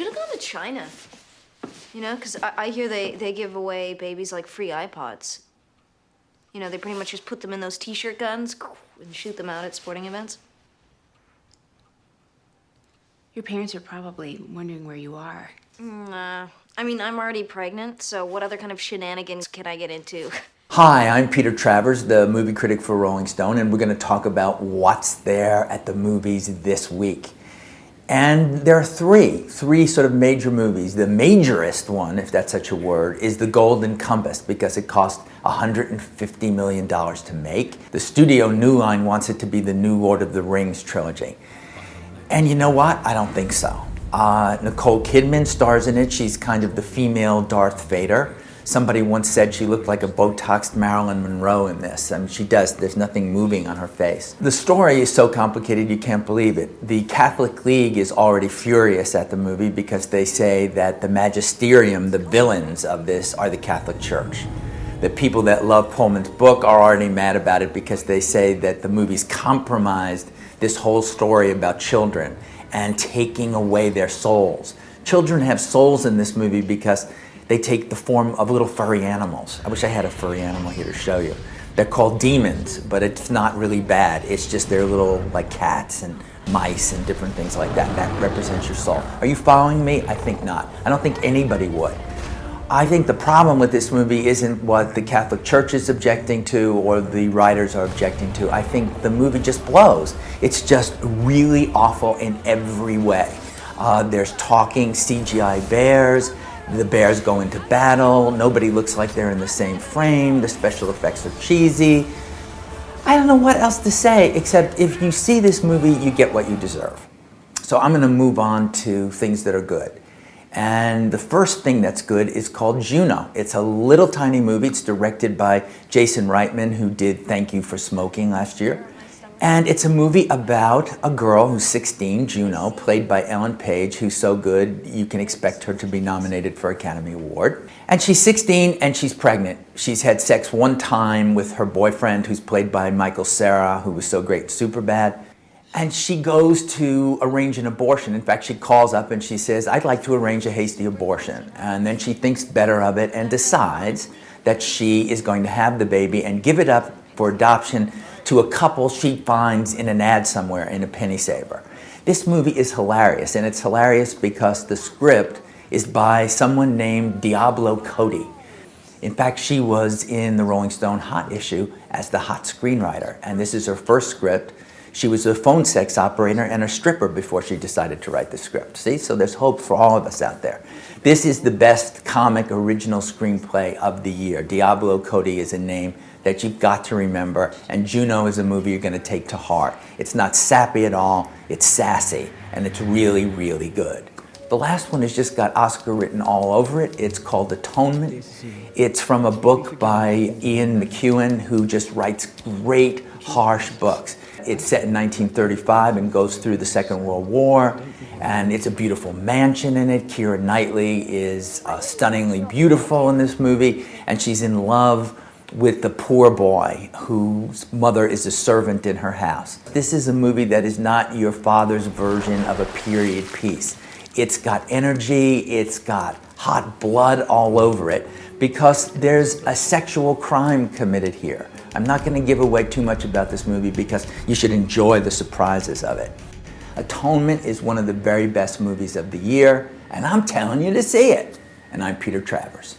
should have gone to China. You know, because I hear they give away babies like free iPods. You know, they pretty much just put them in those t-shirt guns and shoot them out at sporting events. Your parents are probably wondering where you are. Nah. I mean, I'm already pregnant, so what other kind of shenanigans can I get into? Hi, I'm Peter Travers, the movie critic for Rolling Stone, and we're going to talk about what's there at the movies this week. And there are three sort of major movies. The majorest one, if that's such a word, is The Golden Compass, because it cost $150 million to make. The studio New Line wants it to be the new Lord of the Rings trilogy. And you know what? I don't think so. Nicole Kidman stars in it. She's kind of the female Darth Vader. Somebody once said she looked like a Botoxed Marilyn Monroe in this. I mean, she does. There's nothing moving on her face. The story is so complicated you can't believe it. The Catholic League is already furious at the movie because they say that the magisterium, the villains of this, are the Catholic Church. The people that love Pullman's book are already mad about it because they say that the movie's compromised this whole story about children and taking away their souls. Children have souls in this movie because they take the form of little furry animals. I wish I had a furry animal here to show you. They're called demons, but it's not really bad. It's just they're little like cats and mice and different things like that. That represents your soul. Are you following me? I think not. I don't think anybody would. I think the problem with this movie isn't what the Catholic Church is objecting to or the writers are objecting to. I think the movie just blows. It's just really awful in every way. There's talking CGI bears. The bears go into battle. Nobody looks like they're in the same frame. The special effects are cheesy. I don't know what else to say, except if you see this movie, you get what you deserve. So I'm going to move on to things that are good. And the first thing that's good is called Juno. It's a little tiny movie. It's directed by Jason Reitman, who did Thank You for Smoking last year. And it's a movie about a girl who's 16, Juno, played by Ellen Page, who's so good you can expect her to be nominated for Academy Award. And she's 16 and she's pregnant. She's had sex one time with her boyfriend, who's played by Michael Cera, who was so great in Superbad. And she goes to arrange an abortion. In fact, she calls up and she says, I'd like to arrange a hasty abortion. And then she thinks better of it and decides that she is going to have the baby and give it up for adoption to a couple she finds in an ad somewhere in a penny saver. This movie is hilarious, and it's hilarious because the script is by someone named Diablo Cody. In fact, she was in the Rolling Stone Hot issue as the hot screenwriter, and this is her first script. She was a phone sex operator and a stripper before she decided to write the script. See, so there's hope for all of us out there. This is the best comic original screenplay of the year. Diablo Cody is a name that you've got to remember, and Juno is a movie you're going to take to heart. It's not sappy at all, it's sassy, and it's really, really good. The last one has just got Oscar written all over it. It's called Atonement. It's from a book by Ian McEwan, who just writes great, harsh books. It's set in 1935 and goes through the Second World War, and it's a beautiful mansion in it. Keira Knightley is stunningly beautiful in this movie, and she's in love with the poor boy whose mother is a servant in her house. This is a movie that is not your father's version of a period piece. It's got energy, it's got hot blood all over it, because there's a sexual crime committed here. I'm not going to give away too much about this movie because you should enjoy the surprises of it. Atonement is one of the very best movies of the year, and I'm telling you to see it. And I'm Peter Travers.